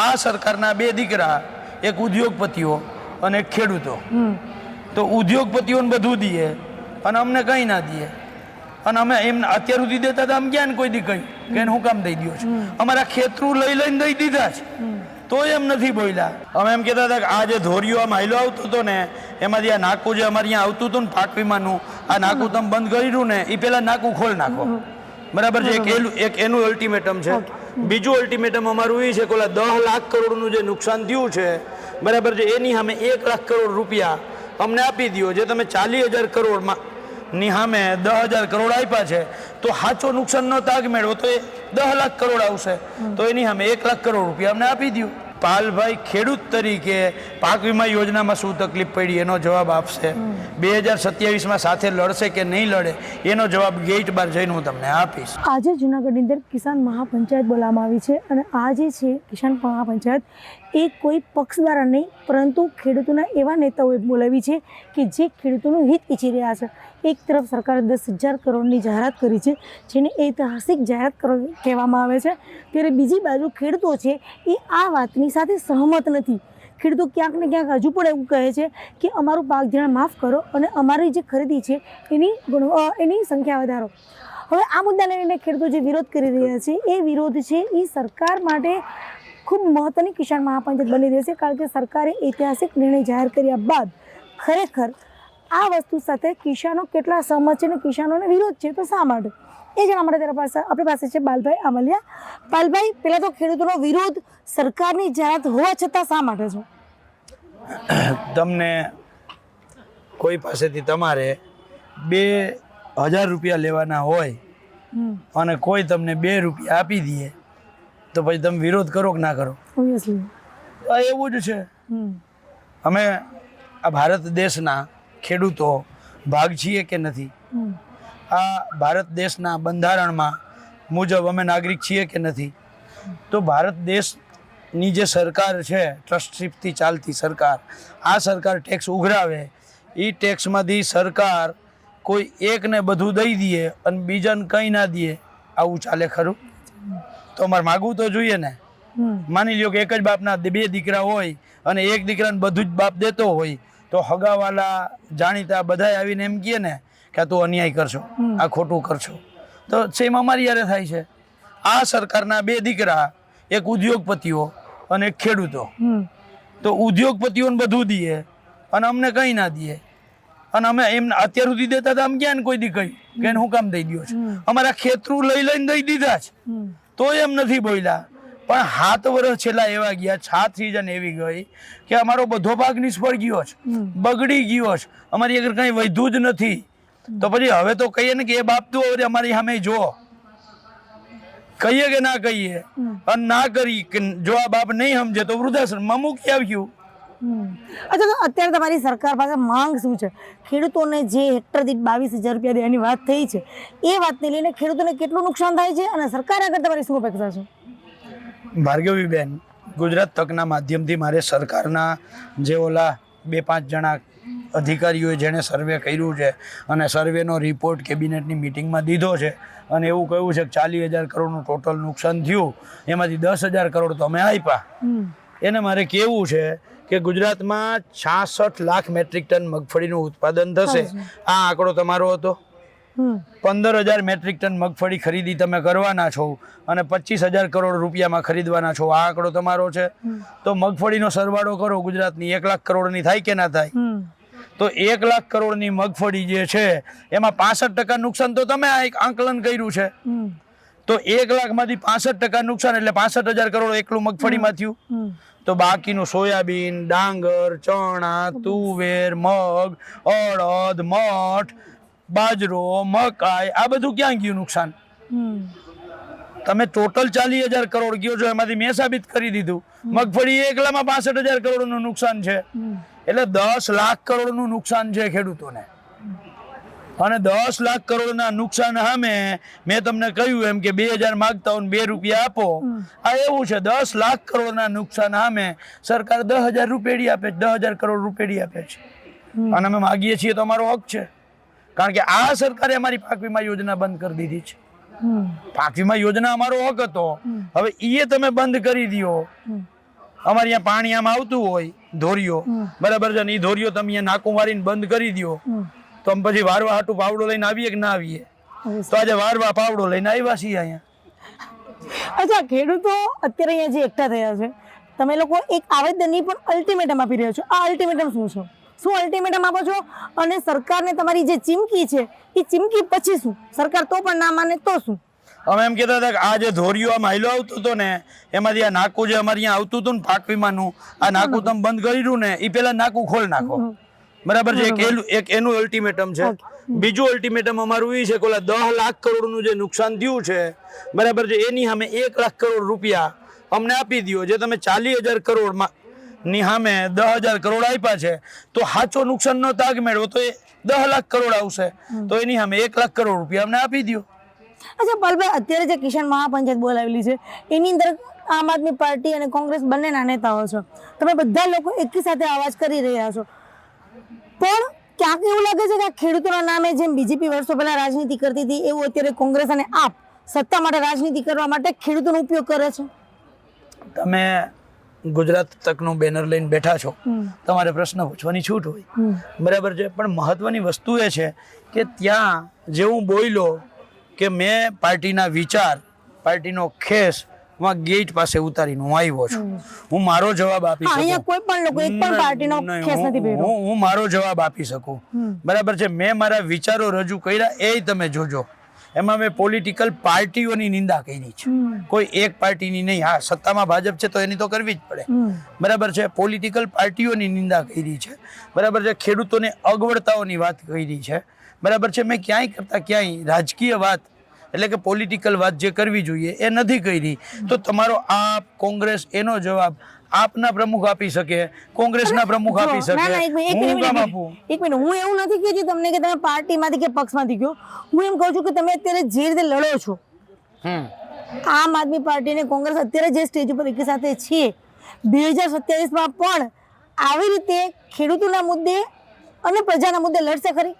આ સરકારના બે દીકરા, એક ઉદ્યોગપતિઓ અને એક ખેડૂતો. તો ઉદ્યોગપતિઓને બધું દઈએ અને અમને કંઈ ના દઈએ. અને અમે એમ અત્યાર સુધી દેતા હતા, આમ ક્યાં કોઈ દી કહ્યું કે એને હું કામ દઈ દો છો? અમારા ખેતરું લઈને દઈ દીધા છે, તો એમ નથી બોલ્યા. અમે એમ કહેતા હતા કે આ જે ધોરીઓ આમ હાઈલો આવતો હતો ને, એમાંથી આ નાકું જે અમારે અહીંયા આવતું હતું ને પાટવીમાંનું, આ નાકું તમે બંધ કર્યું ને, એ પહેલાં નાકું ખોલ નાખો. બરાબર છે? એક એનું અલ્ટિમેટમ છે. બીજું અલ્ટિમેટમ અમારું એ છે કે ઓલા 10 લાખ કરોડનું જે નુકસાન થયું છે, બરાબર છે, એની સામે 1 લાખ કરોડ રૂપિયા અમને આપી દો. જે તમે 40,000 કરોડમાં ની સામે 10,000 કરોડ આપ્યા છે, તો સાચો નુકસાનનો તાગ મેળવો તો એ 10 લાખ કરોડ આવશે. તો એની સામે 1 લાખ કરોડ રૂપિયા અમને આપી દો. પાલભાઈ ખેડૂત તરીકે પાક વીમા યોજનામાં શું તકલીફ પડી એનો જવાબ આપશે. 2027માં સાથે લડશે કે નહીં લડે એનો જવાબ ગેટ બાર જઈને હું તમને આપીશ. આજે જૂનાગઢની અંદર કિસાન મહાપંચાયત બોલાવવામાં આવી છે અને આ જે છે કિસાન મહાપંચાયત એ કોઈ પક્ષ દ્વારા નહીં પરંતુ ખેડૂતોના એવા નેતાઓએ બોલાવી છે કે જે ખેડૂતોનું હિત ઈચ્છી રહ્યા છે. એક તરફ સરકારે 10,000 કરોડની જાહેરાત કરી છે, જેને ઐતિહાસિક જાહેરાત કહેવામાં આવે છે, ત્યારે બીજી બાજુ ખેડૂતો છે એ આ વાતની સાથે સહમત નથી. ખેડૂતો ક્યાંક ને ક્યાંક હજુ પણ એવું કહે છે કે અમારું પાક ધિરાણ માફ કરો અને અમારી જે ખરીદી છે એની સંખ્યા વધારો. હવે આ મુદ્દાને લઈને ખેડૂતો જે વિરોધ કરી રહ્યા છે એ વિરોધ છે એ સરકાર માટે ખૂબ મહત્ત્વની કિસાન મહાપંચાયત બની રહેશે, કારણ કે સરકારે ઐતિહાસિક નિર્ણય જાહેર કર્યા બાદ ખરેખર આ વસ્તુ સાથે કિસાનો કેટલા સહમત છે અને કિસાનોને વિરોધ છે તો શા માટે એ જાણવા માટે આપણી પાસે છે બાલભાઈ આમલિયા. બાલભાઈ, પહેલાં તો ખેડૂતોનો વિરોધ સરકારની જાહેરાત હોવા છતાં શા માટે છે? તમને કોઈ પાસેથી તમારે 2,000 રૂપિયા લેવાના હોય અને કોઈ તમને 2 રૂપિયા આપી દે તો પછી તમે વિરોધ કરો કે ના કરો? એવું જ છે. અમે આ ભારત દેશના ખેડૂતો ભાગ છીએ કે નથી? આ ભારત દેશના બંધારણમાં મુજબ અમે નાગરિક છીએ કે નથી? તો ભારત દેશની જે સરકાર છે, ટ્રસ્ટશીપથી ચાલતી સરકાર, આ સરકાર ટેક્સ ઉઘરાવે, એ ટેક્સમાંથી સરકાર કોઈ એકને બધું દઈ દે અને બીજાને કંઈ ના દે, આવું ચાલે ખરું? તો અમારે માગવું તો જોઈએ ને. માની લ્યો કે એક જ બાપના 2 દીકરા હોય અને એક દીકરાને બધું જ બાપ દેતો હોય, તો હગાવાલા જાણીતા બધાય આવીને એમ કહે ને કે તું અન્યાય કરશો, આ ખોટું કરશો, તો સેમ અમારી યારે થાય છે. આ સરકારના 2 દીકરા, એક ઉદ્યોગપતિઓ અને એક ખેડૂતો. તો ઉદ્યોગપતિઓને બધું દઈએ અને અમને કંઈ ના દઈએ. અને અમે એમ અત્યાર સુધી દેતા હતા, આમ ક્યાં કોઈ દી કહ્યું કે એને હું કામ દઈ દો છો? અમારા ખેતરું લઈને દઈ દીધા છે, તો એમ નથી બોલ્યા. પણ 7 વર્ષ છેલ્લા એવા ગયા, 7 સિઝન એવી ગઈ કે અમારો બધો પાક નિષ્ફળ ગયો છે, બગડી ગયો છે, અમારી આગળ કંઈ વધ્યું જ નથી. તો પછી હવે તો કહીએ ને કે એ બાપ તું હવે અમારી સામે જો, કહીએ કે ના કહીએ, અને ના કરી કે જો આ બાપ નહીં સમજે તો વૃદ્ધાશ્રમમાં મૂકી આવ્યું. અચ્છા, તો અત્યારે તમારી સરકાર પાસે માંગ શું છે? ખેડૂતોને જે હેક્ટર દીઠ 22,000 રૂપિયા દેવાની વાત થઈ છે, એ વાતને લઈને ખેડૂતોને કેટલું નુકસાન થાય છે અને સરકાર આગળ તમારી શું અપેક્ષા છે? ભાર્ગવીબેન, ગુજરાત તકના માધ્યમથી મારે સરકારના જે ઓલા 2-5 જણા અધિકારીઓએ જેણે સર્વે કર્યું છે અને સર્વેનો રિપોર્ટ કેબિનેટની મિટિંગમાં દીધો છે અને એવું કહ્યું છે કે 40,000 કરોડનું ટોટલ નુકસાન થયું, એમાંથી 10,000 કરોડ તો અમે આપ્યા. એને મારે કહેવું છે કે ગુજરાતમાં 66 લાખ મેટ્રિક ટન મગફળીનું ઉત્પાદન થશે. આ આંકડો તમારો હતો. 15,000 મેટ્રિક ટન મગફળી ખરીદી તમે કરવાના છો અને 25,000 કરોડ રૂપિયામાં ખરીદવાના છો. આ આંકડો તમારો છે. તો મગફળીનો સરવાળો કરો, ગુજરાતની 1 લાખ કરોડની થાય કે ના થાય? તો 1 લાખ કરોડની મગફળી જે છે એમાં 65% નુકસાન તો તમે આ એક આંકલન કર્યું છે. તો 1 લાખમાંથી 65% નુકસાન એટલે 65,000 કરોડ એકલું મગફળીમાં થયું. તો બાકીનું સોયાબીન, ડાંગર, ચણા, તુવેર, મગ, અડદ, મઠ, બાજરો, મકાઈ, આ બધું ક્યાં ગયું નુકસાન? તમે ટોટલ 40,000 કરોડ ગયો છો, એમાંથી મેં સાબિત કરી દીધું મગફળી એકલામાં 65,000 કરોડનું નુકસાન છે. એટલે 10 લાખ કરોડનું નુકસાન છે ખેડૂતોને. અને 10 લાખ કરોડના નુકસાન સામે મેં તમને કહ્યું એમ કે 2,000 માગતા હોય 2 રૂપિયા આપો. આ એવું છે. 10 લાખ કરોડના નુકસાન સામે સરકાર 10,000 રૂપિયા આપે છે, 10,000 કરોડ રૂપિયા આપે છે. અને અમે માગીએ છીએ તો અમારો હક છે, કારણ કે આ સરકારે અમારી પાક વીમા યોજના બંધ કરી દીધી છે. પાક વીમા યોજના અમારો હક હતો, હવે એ તમે બંધ કરી દો અમારે અહીંયા પાણી આમ આવતું હોય ધોરીઓ, બરાબર છે ને, એ ધોરીઓ તમે અહીંયા નાકું મારીને બંધ કરી દો તો અમે પછી વારવા હાટું પાવડો લઈને આવીએ કે ના આવીએ? તો આજે વારવા પાવડો લઈને આવ્યા છીએ અહીંયા. અચ્છા, ખેડૂતો અત્યારે અહીંયા જે એકઠા થયા છે, તમે લોકો એક આવેદનની પણ અલ્ટિમેટમ આપી રહ્યા છો. આ અલ્ટિમેટમ શું છે? શું અલ્ટિમેટમ આપો છો? અને સરકારને તમારી જે ચીમકી છે એ ચીમકી પછી શું? સરકાર તો પણ ના માને તો શું? અમે એમ કહેતા હતા કે આ જે ધોરીઓ આમ હાઈલો આવતો હતો ને, એમાંથી આ નાકું જે અમારે અહીંયા આવતું હતું ને પાક વીમાનું, આ નાકું તમે બંધ કર્યું ને એ પેલા નાકું ખોલ નાખો. બરાબર છે, એક એનું અલ્ટિમેટમ છે. બીજું અલ્ટિમેટમ અમારું એ છે કે ઓલા 10 લાખ કરોડનું જે નુકસાન થયું છે, બરાબર છે, એની સામે 1 લાખ કરોડ રૂપિયા અમને આપી દો. જે તમે 40,000 કરોડમાં ની સામે 10,000 કરોડ આપ્યા છે, તો સાચો નુકસાનનો તાગ મેળવો તો એ 10 લાખ કરોડ આવશે. તો એની સામે 1 લાખ કરોડ રૂપિયા અમને આપી દો. અચ્છા પાલભાઈ, અત્યારે જે કિસાન મહાપંચાયત બોલાવેલી છે એની અંદર આમ આદમી પાર્ટી અને કોંગ્રેસ બંનેના નેતાઓ છો. તમે બધા લોકો એકી સાથે અવાજ કરી રહ્યા છો, પણ ક્યાંક એવું લાગે છે કે આ ખેડૂતોના નામે જેમ બીજેપી વર્ષો પહેલા રાજનીતિ કરતી હતી એવું અત્યારે કોંગ્રેસ અને આપ સત્તા માટે રાજનીતિ કરવા માટે ખેડૂતોનો ઉપયોગ કરે છે. તમે ગુજરાત તકનું બેનર લઈને બેઠા છો, તમારે પ્રશ્ન પૂછવાની છૂટ હોય, બરાબર છે, પણ મહત્વની વસ્તુ એ છે કે ત્યાં જે હું બોલ્યો કે મેં પાર્ટીના વિચાર, પાર્ટીનો ખેસ ગેટ પાસે ઉતારીને હું આવ્યો છું. હું મારો જવાબ આપી શકું. કોઈ પણ લોકો એક પણ પાર્ટીનો ખેસ નથી પહેર્યો. હું મારો જવાબ આપી શકું, બરાબર છે. મેં મારા વિચારો રજૂ કર્યા, એ તમે જોજો. એમાં મેં પોલિટિકલ પાર્ટીઓની નિંદા કરી છે, કોઈ એક પાર્ટીની નહીં. હા, સત્તામાં ભાજપ છે તો એની તો કરવી જ પડે, બરાબર છે. પોલિટિકલ પાર્ટીઓની નિંદા કરી છે, બરાબર છે. ખેડૂતોને અગવડતાઓની વાત કરી છે, બરાબર છે. મેં ક્યાંય કરતા ક્યાંય રાજકીય વાત એટલે કે પોલિટિકલ વાત જે કરવી જોઈએ એ નથી કરી. તો તમારો આપ કોંગ્રેસ એનો જવાબ આપના પ્રમુખ આપી શકે, કોંગ્રેસના પ્રમુખ આપી શકે. હું કામ આપું? એક મિનિટ, હું એવું નથી કહેતી તમને કે તમે પાર્ટીમાંથી કે પક્ષમાંથી કહો. હું એમ કહું છું કે તમે અત્યારે જે રીતે લડો છો, આમ આદમી પાર્ટી અને કોંગ્રેસ અત્યારે જે સ્ટેજ ઉપર એકી સાથે છે, 2027માં પણ આવી રીતે ખેડૂતોના મુદ્દે અને પ્રજાના મુદ્દે લડશે ખરી?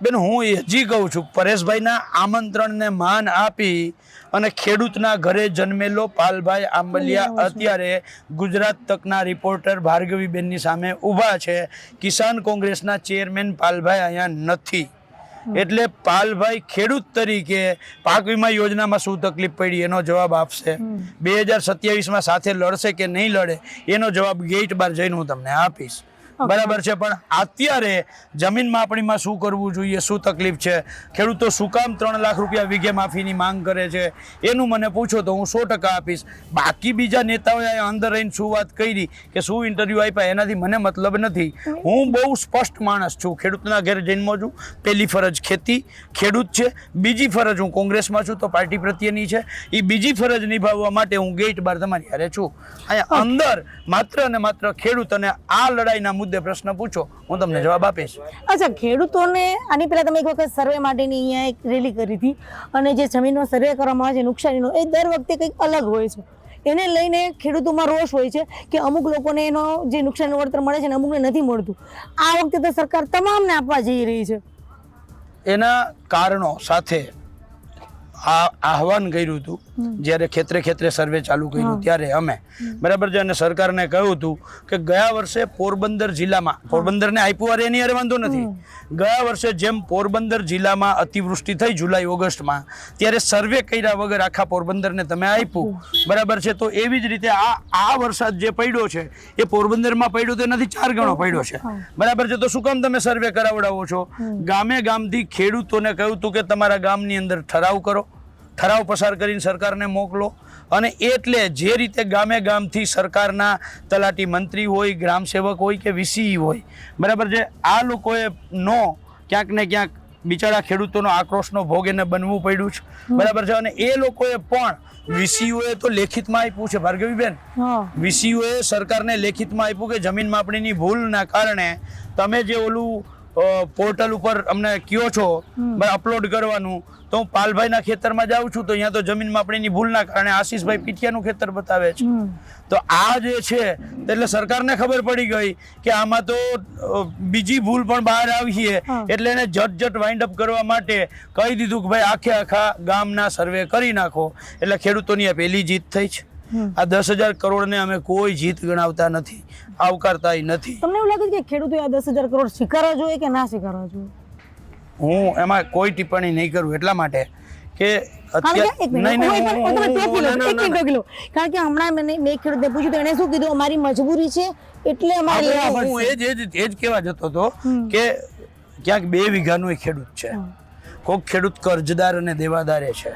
બેન, હું હજી કહું છું, પરેશભાઈના આમંત્રણને માન આપી અને ખેડૂતના ઘરે જન્મેલો પાલભાઈ આંબલિયા અત્યારે ગુજરાત તકના રિપોર્ટર ભાર્ગવીબેનની સામે ઊભા છે. કિસાન કોંગ્રેસના ચેરમેન પાલભાઈ અહીંયા નથી. એટલે પાલભાઈ ખેડૂત તરીકે પાક વીમા યોજનામાં શું તકલીફ પડી એનો જવાબ આપશે. 2027માં સાથે લડશે કે નહીં લડે એનો જવાબ ગેટ બાર જઈને હું તમને આપીશ, બરાબર છે. પણ અત્યારે જમીન માપણીમાં શું કરવું જોઈએ, શું તકલીફ છે, ખેડૂતો શું કામ 3 લાખ રૂપિયા વીઘે માફીની માંગ કરે છે, એનું મને પૂછો તો હું 100% આપીશ. બાકી બીજા નેતાઓએ અંદર રહીને શું વાત કરી કે શું ઇન્ટરવ્યૂ આપ્યા એનાથી મને મતલબ નથી. હું બહુ સ્પષ્ટ માણસ છું, ખેડૂતના ઘરે જન્મો છું. પહેલી ફરજ ખેતી, ખેડૂત છે. બીજી ફરજ હું કોંગ્રેસમાં છું તો પાર્ટી પ્રત્યેની છે. એ બીજી ફરજ નિભાવવા માટે હું ગેટ બાર તમારી હારે છું. અહીંયા અંદર માત્ર અને માત્ર ખેડૂત અને આ લડાઈના મુદ્દે પ્રશ્ન પૂછો, હું તમને જવાબ આપીશ. અચ્છા, ખેડૂતોને આની પહેલા તમે એક વખત સર્વે માટેની અહીંયા એક રેલી કરી હતી અને જે જમીનનો સર્વે કરવામાં આવે છે નુકસાનીનો, એ દર વખતે કંઈક અલગ હોય છે. એને લઈને ખેડૂતોમાં રોષ હોય છે કે અમુક લોકોને એનો જે નુકસાનનું વળતર મળે છે ને અમુકને નથી મળતું. આ વખતે તો સરકાર તમામને આપવા જઈ રહી છે. એના કારણો સાથે આહવાન કર્યું હતું જ્યારે ખેતરે ખેતરે સર્વે ચાલુ કર્યું ત્યારે અમે, બરાબર છે, અને સરકારને કહ્યું હતું કે ગયા વર્ષે પોરબંદર જિલ્લામાં, પોરબંદરને આપ્યું અરે એની અરે વાંધો નથી, ગયા વર્ષે જેમ પોરબંદર જિલ્લામાં અતિવૃષ્ટિ થઈ જુલાઈ ઓગસ્ટમાં, ત્યારે સર્વે કર્યા વગર આખા પોરબંદરને તમે આપ્યું, બરાબર છે. તો એવી જ રીતે આ વરસાદ જે પડ્યો છે એ પોરબંદરમાં પડ્યો તો એનાથી 4 ગણો પડ્યો છે, બરાબર છે. તો શું કામ તમે સર્વે કરાવડાવો છો? ગામે ગામથી ખેડૂતોને કહ્યું હતું કે તમારા ગામની અંદર ઠરાવ કરો, ઠરાવ પસાર કરીને સરકારને મોકલો. અને એટલે જે રીતે ગામે ગામથી સરકારના તલાટી મંત્રી હોય, ગ્રામ સેવક હોય કે વીસી હોય, બરાબર છે, આ લોકોએ ક્યાંક ને ક્યાંક બિચારા ખેડૂતોનો આક્રોશનો ભોગ એને બનવું પડ્યું છે, બરાબર છે. અને એ લોકોએ પણ વીસીઓએ તો લેખિતમાં આપ્યું છે ભાર્ગવીબેન, વીસીઓએ સરકારને લેખિતમાં આપ્યું કે જમીન માપણીની ભૂલના કારણે તમે જે ઓલું પોર્ટલ ઉપર અમને કયો છો અપલોડ કરવાનું, તો હું પાલભાઈના ખેતરમાં જાઉં છું તો અહીંયા તો જમીન માપણીની ભૂલના કારણે આશીષભાઈ પીઠિયાનું ખેતર બતાવે છે. તો આ જે છે એટલે સરકારને ખબર પડી ગઈ કે આમાં તો બીજી ભૂલ પણ બહાર આવી છે, એટલે એને ઝટ વાઇન્ડ અપ કરવા માટે કહી દીધું કે ભાઈ આખા ગામના સર્વે કરી નાખો. એટલે ખેડૂતોની આ પહેલી જીત થઈ છે. આ 10,000 કરોડને અમે કોઈ જીત ગણાવતા નથી, આવકારતાય નથી. તમને એવું લાગે છે કે ખેડૂતોએ આ 10,000 કરોડ સ્વીકારવા જોઈએ કે ના સ્વીકારવા જોઈએ? હું એમાં કોઈ ટિપ્પણી નહીં કરું એટલા માટે કે કારણ કે હમણાં મેં ખેડૂતને પૂછ્યું તો એને શું કીધું, અમારી મજબૂરી છે એટલે અમારે લેવા હું એ જ કહેવા જતો હતો કે ક્યાંક 2 વીઘાનો ખેડૂત છે, કોઈક ખેડૂત કર્જદાર અને દેવાદારે છે,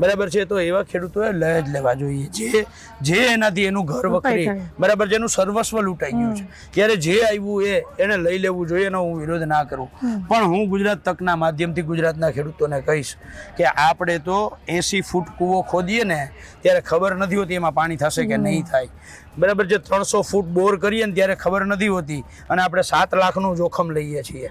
બરાબર છે. તો એવા ખેડૂતોએ લઈ જ લેવા જોઈએ જે એનાથી એનું ઘર વખરી, બરાબર છે, એનું સર્વસ્વ લૂંટાઈ ગયું છે, ત્યારે જે આવ્યું એને લઈ લેવું જોઈએ, એનો હું વિરોધ ના કરું. પણ હું ગુજરાત તકના માધ્યમથી ગુજરાતના ખેડૂતોને કહીશ કે આપણે તો 80 ફૂટ કૂવો ખોદીએ ને ત્યારે ખબર નથી હોતી એમાં પાણી થશે કે નહીં થાય, બરાબર છે. 300 ફૂટ બોર કરીએ ને ત્યારે ખબર નથી હોતી અને આપણે 7 લાખનું જોખમ લઈએ છીએ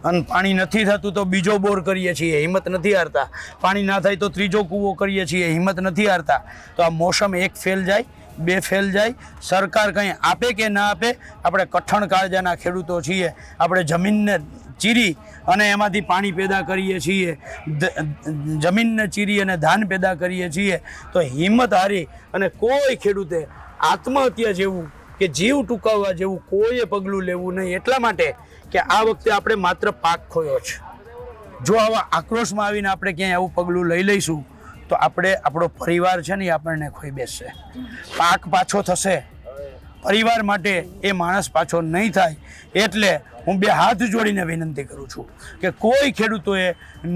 અને પાણી નથી થતું તો બીજો બોર કરીએ છીએ, હિંમત નથી હારતા. પાણી ના થાય તો ત્રીજો કૂવો કરીએ છીએ, હિંમત નથી હારતા. તો આ મોસમ 1 ફેલ જાય, 2 ફેલ જાય, સરકાર કંઈ આપે કે ના આપે, આપણે કઠણ કાળજાના ખેડૂતો છીએ. આપણે જમીનને ચીરી અને એમાંથી પાણી પેદા કરીએ છીએ, જમીનને ચીરી અને ધાન પેદા કરીએ છીએ. તો હિંમત હારી અને કોઈ ખેડૂતે આત્મહત્યા જેવું કે જીવ ટૂંકાવવા જેવું કોઈએ પગલું લેવું નહીં, એટલા માટે કે આ વખતે આપણે માત્ર પાક ખોયો છે. જો આવા આક્રોશમાં આવીને આપણે ક્યાંય આવું પગલું લઈ લઈશું તો આપણો પરિવાર છે ને એ આપણને ખોઈ બેસશે. પાક પાછો થશે, પરિવાર માટે એ માણસ પાછો નહીં થાય. એટલે હું 2 હાથ જોડીને વિનંતી કરું છું કે કોઈ ખેડૂતોએ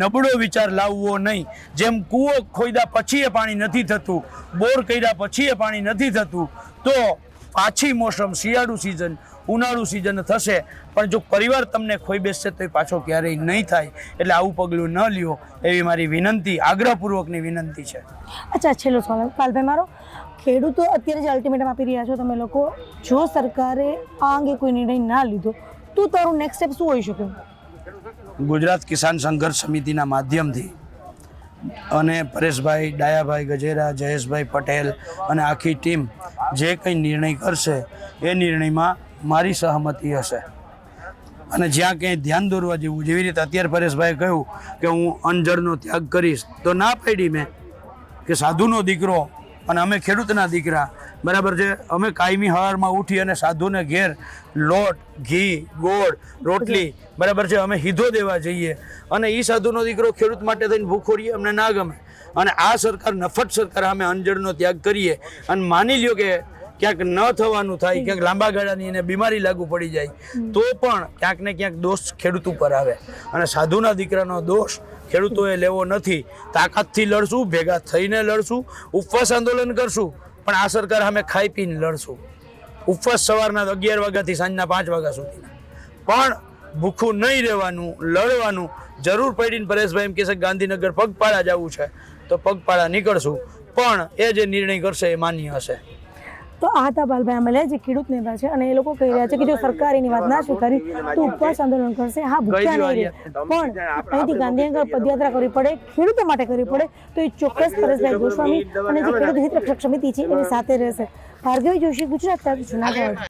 નબળો વિચાર લાવવો નહીં. જેમ કૂવો ખોદ્યા પછી એ પાણી નથી થતું, બોર કર્યા પછી એ પાણી નથી થતું, તો પાછી મોસમ શિયાળુ સિઝન, ઉનાળુ સિઝન થશે, પણ જો પરિવાર તમને ખોઈ બેસશે તો એ પાછો ક્યારેય નહીં થાય. એટલે આવું પગલું ન લ્યો એવી મારી વિનંતી, આગ્રહપૂર્વકની વિનંતી છે. અચ્છા, છેલ્લો સવાલ પાલભાઈ મારો, ખેડૂતો અત્યારે જે અલ્ટિમેટમ આપી રહ્યા છો તમે લોકો, જો સરકારે આ અંગે કોઈ નિર્ણય ના લીધો તો તારું નેક્સ્ટ સ્ટેપ શું હોઈ શકે? ગુજરાત કિસાન સંઘર્ષ સમિતિના માધ્યમથી અને પરેશભાઈ, ડાયાભાઈ ગજેરા, જયેશભાઈ પટેલ અને આખી ટીમ જે કંઈ નિર્ણય કરશે એ નિર્ણયમાં મારી સહમતિ હશે. અને જ્યાં ક્યાંય ધ્યાન દોરવા જેવું, જેવી રીતે અત્યારે પરેશભાઈએ કહ્યું કે હું અનજળનો ત્યાગ કરીશ, તો ના પાડી મેં કે સાધુનો દીકરો અને અમે ખેડૂતના દીકરા, બરાબર છે. અમે કાયમી હવારમાં ઉઠી અને સાધુને ઘેર લોટ, ઘી, ગોળ, રોટલી, બરાબર છે, અમે હીધો દેવા જઈએ અને એ સાધુનો દીકરો ખેડૂત માટે થઈને ભૂખો રહીએ, અમને ના ગમે. અને આ સરકાર, નફટ સરકાર, અમે અનજળનો ત્યાગ કરીએ અને માની લ્યો કે ક્યાંક ન થવાનું થાય, ક્યાંક લાંબા ગાળાની એને બીમારી લાગુ પડી જાય, તો પણ ક્યાંક ને ક્યાંક દોષ ખેડૂત ઉપર આવે. અને સાધુના દીકરાનો દોષ ખેડૂતોએ લેવો નથી. તાકાતથી લડશું, ભેગા થઈને લડશું, ઉપવાસ આંદોલન કરશું, પણ આ સરકાર સામે ખાઈ પીને લડશું. ઉપવાસ સવારના 11 વાગ્યાથી સાંજના 5 વાગ્યા સુધીના, પણ ભૂખું નહીં રહેવાનું, લડવાનું. જરૂર પડીને પરેશભાઈ એમ કહેશે ગાંધીનગર પગપાળા જવું છે તો પગપાળા નીકળશું, પણ એ જે નિર્ણય કરશે એ માન્ય હશે. તો આ હતા બાલભાઈ આંબલિયા, જે ખેડૂત નેતા છે, અને એ લોકો કહી રહ્યા છે કે જો સરકાર એની વાત ના સ્વીકારી તો ઉપવાસ આંદોલન કરશે. હા, ભૂખ્યા નહીં રહે, પણ અહીંથી ગાંધીનગર પદયાત્રા કરવી પડે, ખેડૂતો માટે કરવી પડે, તો એ ચોક્કસ પરેશભાઈ ગોસ્વામી અને જે ખેડૂત હિત રક્ષક સમિતિ છે એની સાથે રહેશે. ભાર્ગવી જોશી, ગુજરાત તક, જૂનાગઢ.